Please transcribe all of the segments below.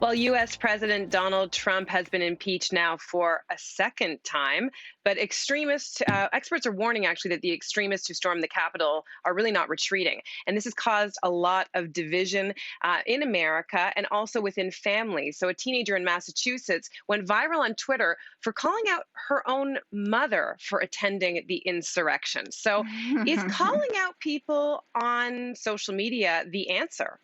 Well, U.S. President Donald Trump has been impeached now for a second time, but experts are warning actually that the extremists who stormed the Capitol are really not retreating. And this has caused a lot of division in America and also within families. So a teenager in Massachusetts went viral on Twitter for calling out her own mother for attending the insurrection. So is calling out people on social media the answer?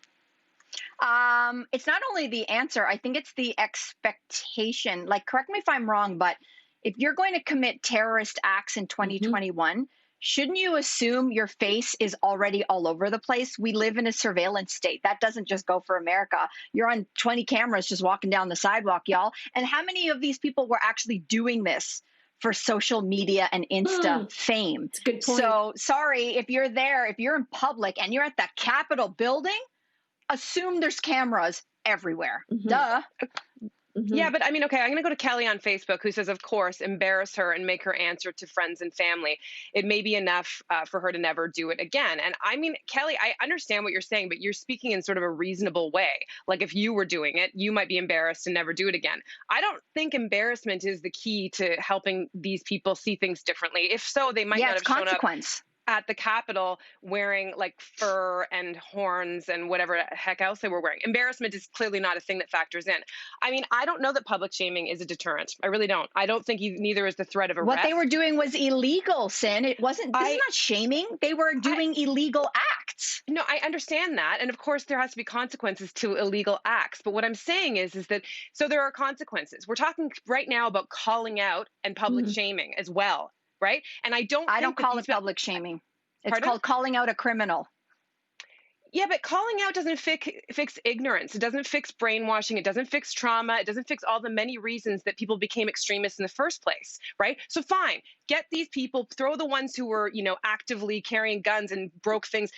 It's not only the answer, I think it's the expectation. Like, correct me if I'm wrong, but if you're going to commit terrorist acts in Mhm. 2021, shouldn't you assume your face is already all over the place? We live in a surveillance state. That doesn't just go for America. You're on 20 cameras just walking down the sidewalk, y'all. And how many of these people were actually doing this for social media and Insta fame? It's a good point. So sorry, if you're there, if you're in public and you're at the Capitol building, assume there's cameras everywhere. Duh. Yeah, but I mean, okay, I'm going to go to Kelly on Facebook who says, of course, embarrass her and make her answer to friends and family. It may be enough for her to never do it again. And I mean, Kelly, I understand what you're saying, but you're speaking in sort of a reasonable way. Like if you were doing it, you might be embarrassed and never do it again. I don't think embarrassment is the key to helping these people see things differently. If so, they might not it's have shown up consequence. at the Capitol wearing like fur and horns and whatever the heck else they were wearing. Embarrassment is clearly not a thing that factors in. I mean, I don't know that public shaming is a deterrent. I really don't. I don't think neither is the threat of arrest. What they were doing was illegal, Sin. It wasn't, this is not shaming. They were doing illegal acts. No, I understand that. And of course, there has to be consequences to illegal acts. But what I'm saying is that, so there are consequences. We're talking right now about calling out and public shaming as well. Right. And I don't call it public shaming. It's Pardon? called calling out a criminal. Yeah, but calling out doesn't fix ignorance. It doesn't fix brainwashing. It doesn't fix trauma. It doesn't fix all the many reasons that people became extremists in the first place. Right. So fine, get these people, throw the ones who were, actively carrying guns and broke things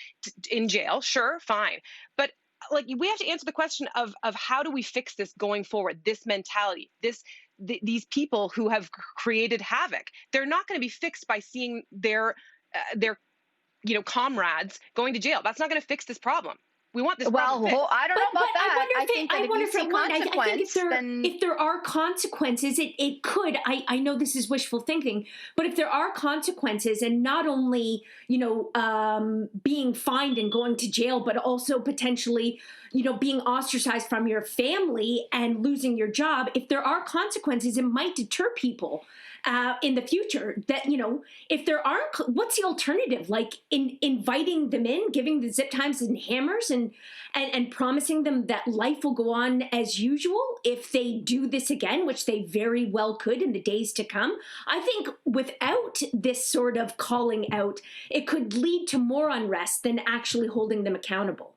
in jail. Sure, fine. But like we have to answer the question of how do we fix this going forward? This mentality, these people who have created havoc, they're not going to be fixed by seeing their comrades going to jail. That's not going to fix this problem. We want this problem fixed. Well, I don't know about that. I think that if you see consequence, if there are consequences, it could. I know this is wishful thinking, but if there are consequences, and not only being fined and going to jail, but also potentially being ostracized from your family and losing your job, if there are consequences, it might deter people in the future. That if there aren't, what's the alternative? Like inviting them in, giving the zip ties and hammers, and promising them that life will go on as usual if they do this again, which they very well could in the days to come. I think without this sort of calling out, it could lead to more unrest than actually holding them accountable.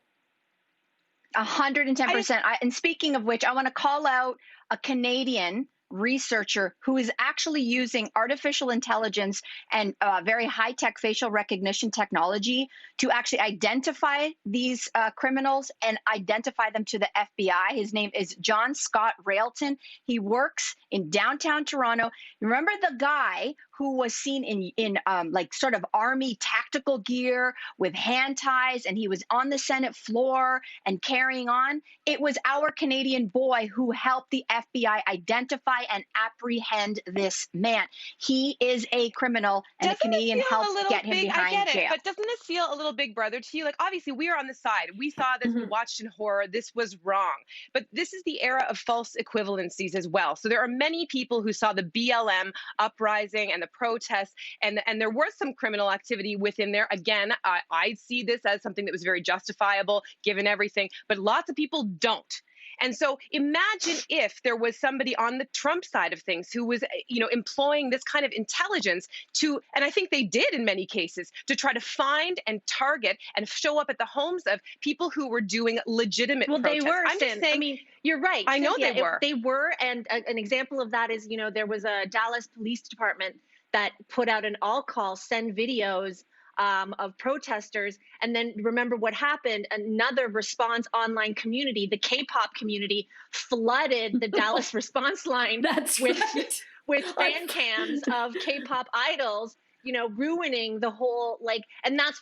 110%. And speaking of which, I want to call out a Canadian researcher who is actually using artificial intelligence and very high-tech facial recognition technology to actually identify these criminals and identify them to the FBI. His name is John Scott Railton. He works in downtown Toronto. Remember the guy who was seen in like sort of army tactical gear with hand ties, and he was on the Senate floor and carrying on? It was our Canadian boy who helped the FBI identify and apprehend this man. He is a criminal, and the Canadian helped get him behind jail. But doesn't this feel a little Big Brother to you? Like, obviously, we are on the side. We saw this, we watched in horror. This was wrong. But this is the era of false equivalencies as well. So there are many people who saw the BLM uprising and the protests, and there was some criminal activity within there. Again, I see this as something that was very justifiable given everything, but lots of people don't. And so imagine if there was somebody on the Trump side of things who was, employing this kind of intelligence to, and I think they did in many cases, to try to find and target and show up at the homes of people who were doing legitimate protests. They were. I'm just saying, I mean, you're right. I know Cynthia, they were. They were. And an example of that is, there was a Dallas Police Department that put out an all call, send videos of protesters. And then remember what happened. Another response online community, the K-pop community, flooded the Dallas response line with fan cams of K-pop idols ruining the whole, and that's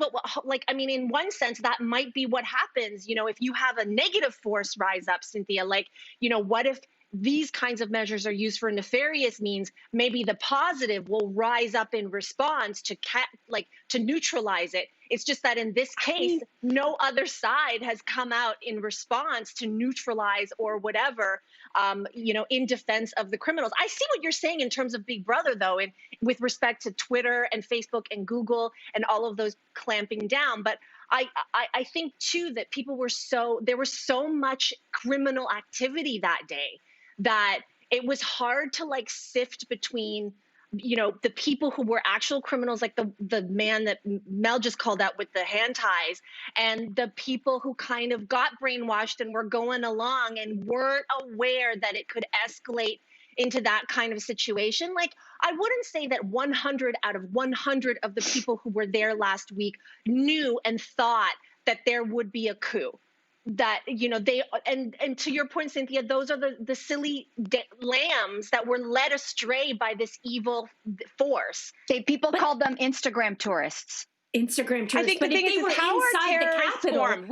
I mean, in one sense, that might be what happens, if you have a negative force rise up, Cynthia, what if these kinds of measures are used for nefarious means? Maybe the positive will rise up in response to neutralize it. It's just that in this case, no other side has come out in response to neutralize or whatever, in defense of the criminals. I see what you're saying in terms of Big Brother, though, and with respect to Twitter and Facebook and Google and all of those clamping down. But I think, too, that there was so much criminal activity that day that it was hard to sift between, the people who were actual criminals, like the man that Mel just called out with the hand ties, and the people who kind of got brainwashed and were going along and weren't aware that it could escalate into that kind of situation. I wouldn't say that 100 out of 100 of the people who were there last week knew and thought that there would be a coup. That, they, and to your point, Cynthia, those are the silly lambs that were led astray by this evil force. People called them Instagram tourists. Instagram tourists. I think but the thing if they is were how inside are the terrorists Capitol, formed?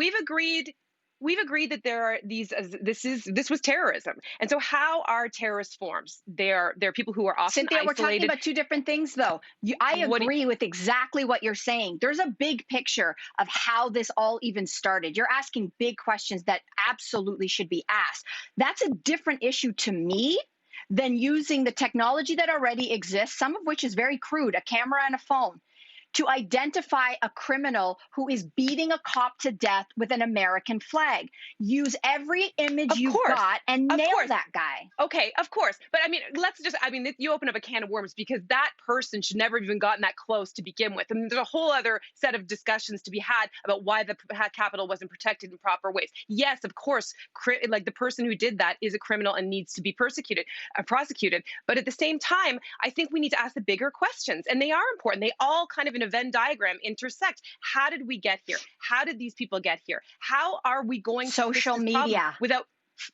We've agreed that there are this was terrorism. And so how are terrorist forms? They're people who are often Cynthia, isolated. we're talking about two different things, though. I agree with exactly what you're saying. There's a big picture of how this all even started. You're asking big questions that absolutely should be asked. That's a different issue to me than using the technology that already exists, some of which is very crude, a camera and a phone, to identify a criminal who is beating a cop to death with an American flag. Use every image you've got and nail that guy. Okay, of course. But I mean, you open up a can of worms, because that person should never have even gotten that close to begin with. And there's a whole other set of discussions to be had about why the Capitol wasn't protected in proper ways. Yes, of course, the person who did that is a criminal and needs to be prosecuted. But at the same time, I think we need to ask the bigger questions, and they are important. They all kind of in a Venn diagram intersect. How did we get here? How did these people get here? How are we going to social media without?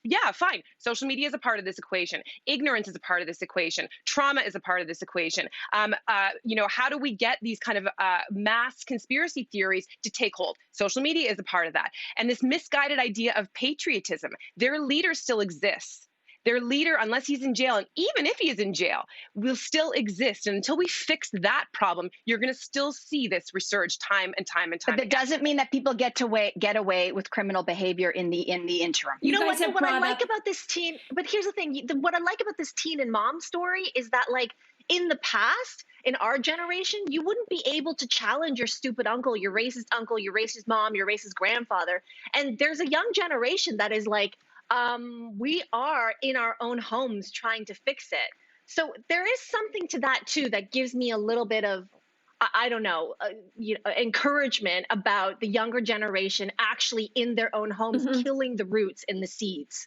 Yeah, fine. Social media is a part of this equation. Ignorance is a part of this equation. Trauma is a part of this equation. How do we get these kind of mass conspiracy theories to take hold? Social media is a part of that. And this misguided idea of patriotism. Their leader still exists. Their leader, unless he's in jail, and even if he is in jail, will still exist. And until we fix that problem, you're going to still see this resurge time and time and time. But that doesn't mean that people get away with criminal behavior in the interim. You know what I like about this teen, but here's the thing, what I like about this teen and mom story is that, in the past, in our generation, you wouldn't be able to challenge your stupid uncle, your racist mom, your racist grandfather. And there's a young generation that is we are in our own homes trying to fix it. So there is something to that, too, that gives me a little bit of, I don't know, encouragement about the younger generation actually in their own homes, killing the roots and the seeds.